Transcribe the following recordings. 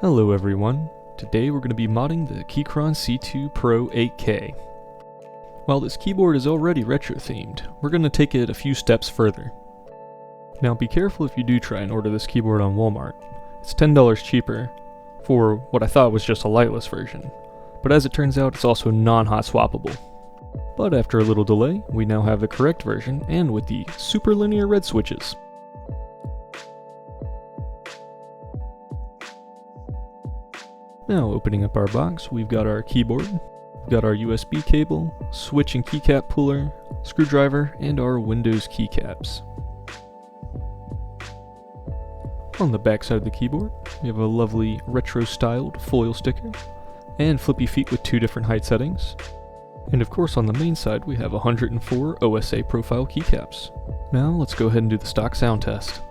Hello everyone, today we're going to be modding the Keychron C2 Pro 8K. While this keyboard is already retro themed, we're going to take it a few steps further. Now be careful if you do try and order this keyboard on Walmart. It's $10 cheaper for what I thought was just a lightless version, but as it turns out it's also non-hot swappable. But after a little delay, we now have the correct version and with the super linear red switches. Now opening up our box, we've got our keyboard, we've got our USB cable, switch and keycap puller, screwdriver, and our Windows keycaps. On the back side of the keyboard, we have a lovely retro-styled foil sticker, and flippy feet with 2 different height settings. And of course on the main side we have 104 OSA profile keycaps. Now let's go ahead and do the stock sound test.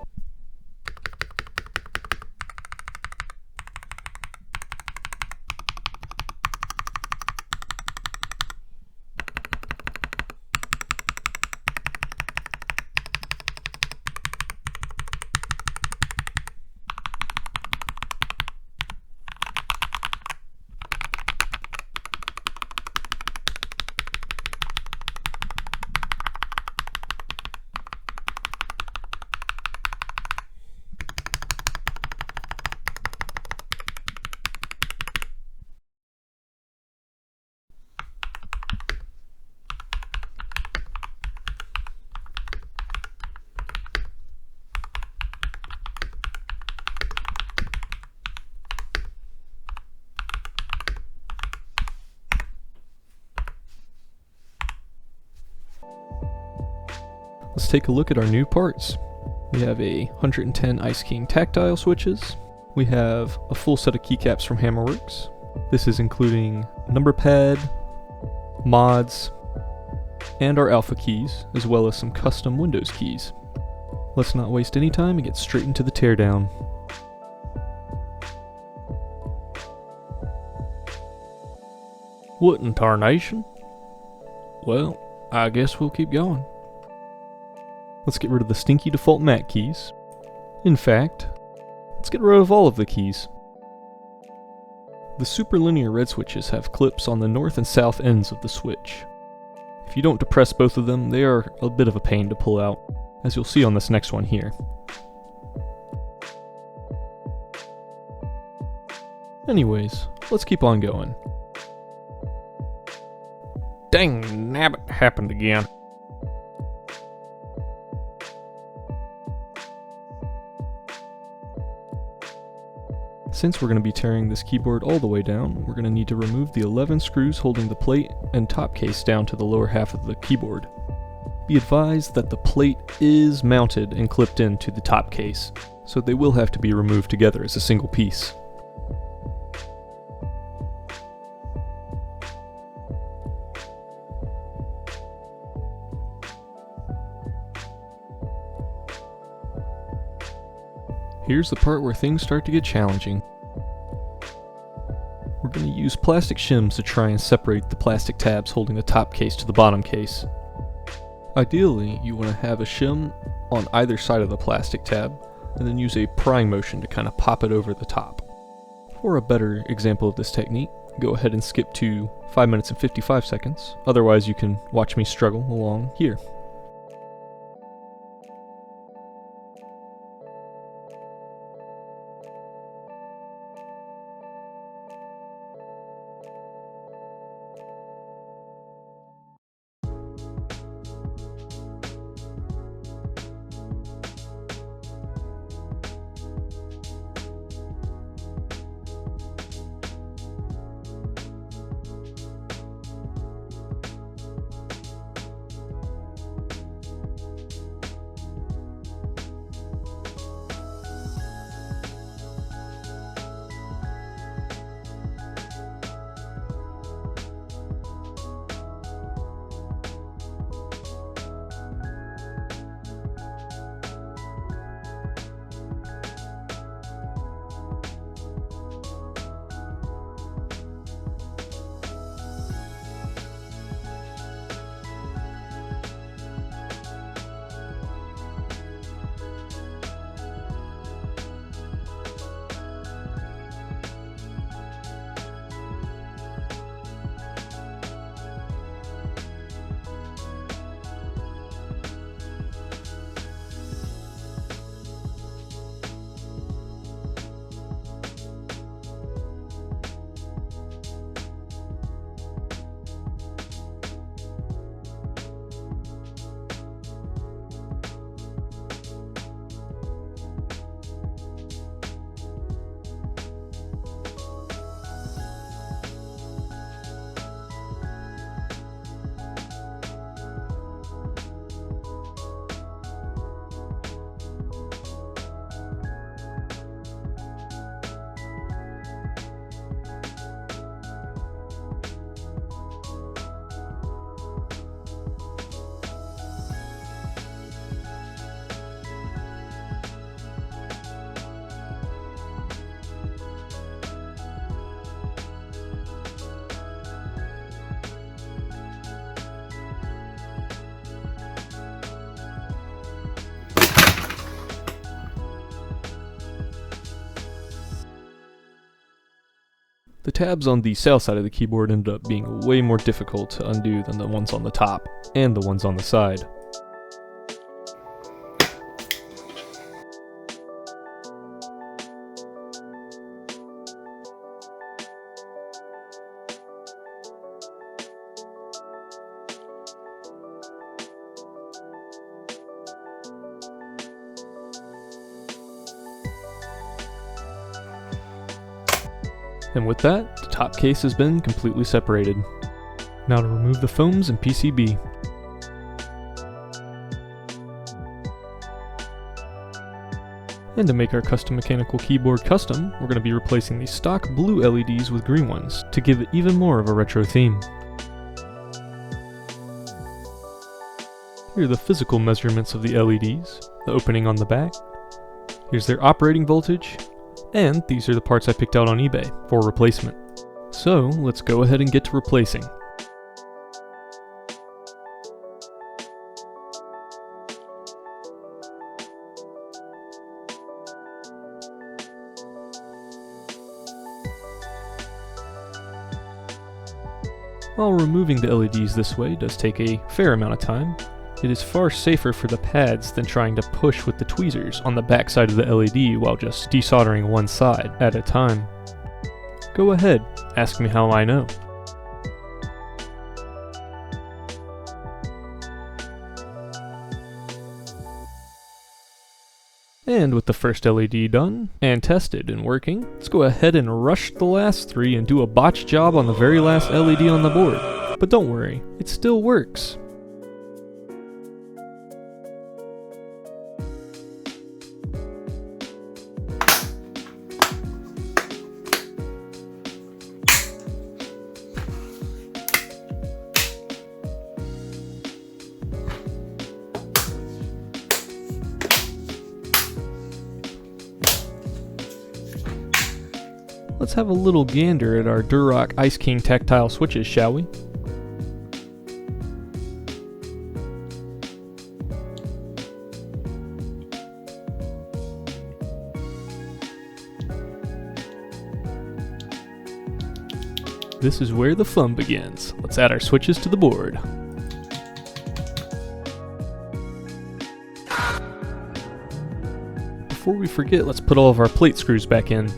Let's take a look at our new parts. We have a 110 King Tactile Switches. We have a full set of keycaps from Hammerworks. This is including Numpad, mods, and our alpha keys, as well as some custom Windows keys. Let's not waste any time and get straight into the teardown. What in tarnation? Well, I guess we'll keep going. Let's get rid of the stinky default mat keys. In fact, let's get rid of all of the keys. The super linear red switches have clips on the north and south ends of the switch. If you don't depress both of them, they are a bit of a pain to pull out, as you'll see on this next one here. Anyways, let's keep on going. Dang nabbit, happened again. Since we're going to be tearing this keyboard all the way down, we're going to need to remove the 11 screws holding the plate and top case down to the lower half of the keyboard. Be advised that the plate is mounted and clipped into the top case, so they will have to be removed together as a single piece. Here's the part where things start to get challenging. We're going to use plastic shims to try and separate the plastic tabs holding the top case to the bottom case. Ideally, you want to have a shim on either side of the plastic tab, and then use a prying motion to kind of pop it over the top. For a better example of this technique, go ahead and skip to 5 minutes and 55 seconds, otherwise you can watch me struggle along here. The tabs on the south side of the keyboard ended up being way more difficult to undo than the ones on the top, and the ones on the side. And with that, the top case has been completely separated. Now to remove the foams and PCB. And to make our custom mechanical keyboard custom, we're going to be replacing the stock blue LEDs with green ones to give it even more of a retro theme. Here are the physical measurements of the LEDs, the opening on the back. Here's their operating voltage. And these are the parts I picked out on eBay for replacement. So let's go ahead and get to replacing. While removing the LEDs this way does take a fair amount of time, it is far safer for the pads than trying to push with the tweezers on the back side of the LED while just desoldering one side at a time. Go ahead, ask me how I know. And with the first LED done, and tested and working, let's go ahead and rush the last three and do a botch job on the very last LED on the board. But don't worry, it still works. Let's have a little gander at our Durock King Tactile Switches, shall we? This is where the fun begins. Let's add our switches to the board. Before we forget, let's put all of our plate screws back in.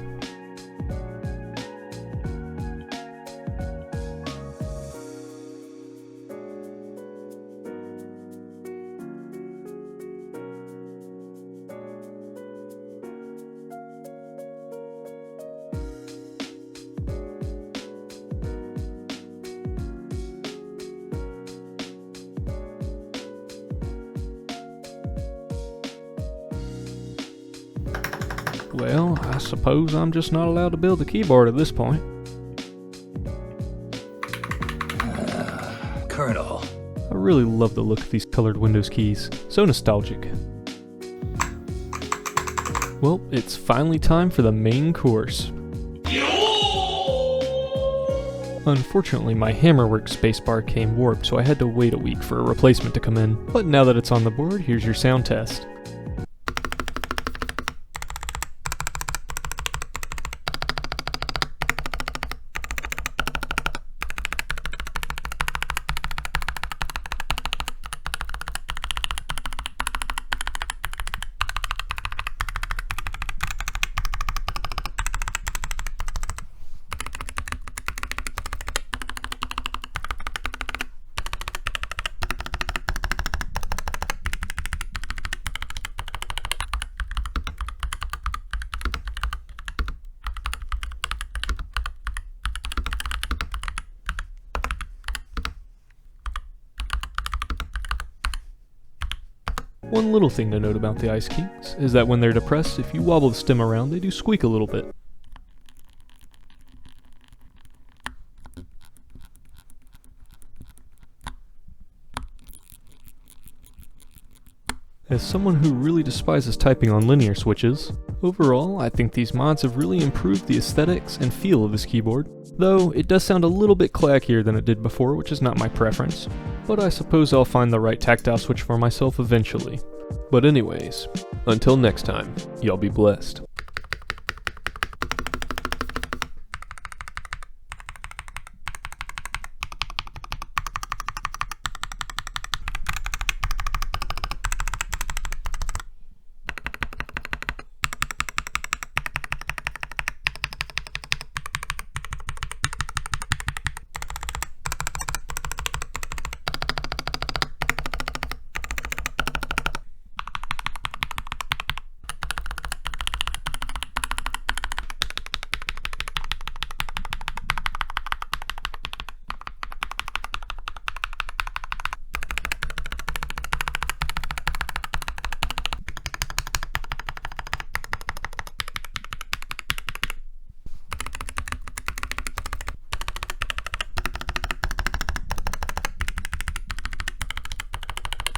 Well, I suppose I'm just not allowed to build a keyboard at this point. Colonel. I really love the look of these colored Windows keys. So nostalgic. Well, it's finally time for the main course. Unfortunately, my Hammerworks spacebar came warped, so I had to wait a week for a replacement to come in. But now that it's on the board, here's your sound test. One little thing to note about the Ice Kings is that when they're depressed, if you wobble the stem around, they do squeak a little bit. As someone who really despises typing on linear switches, overall I think these mods have really improved the aesthetics and feel of this keyboard, though it does sound a little bit clackier than it did before, which is not my preference, but I suppose I'll find the right tactile switch for myself eventually. But anyways, until next time, y'all be blessed.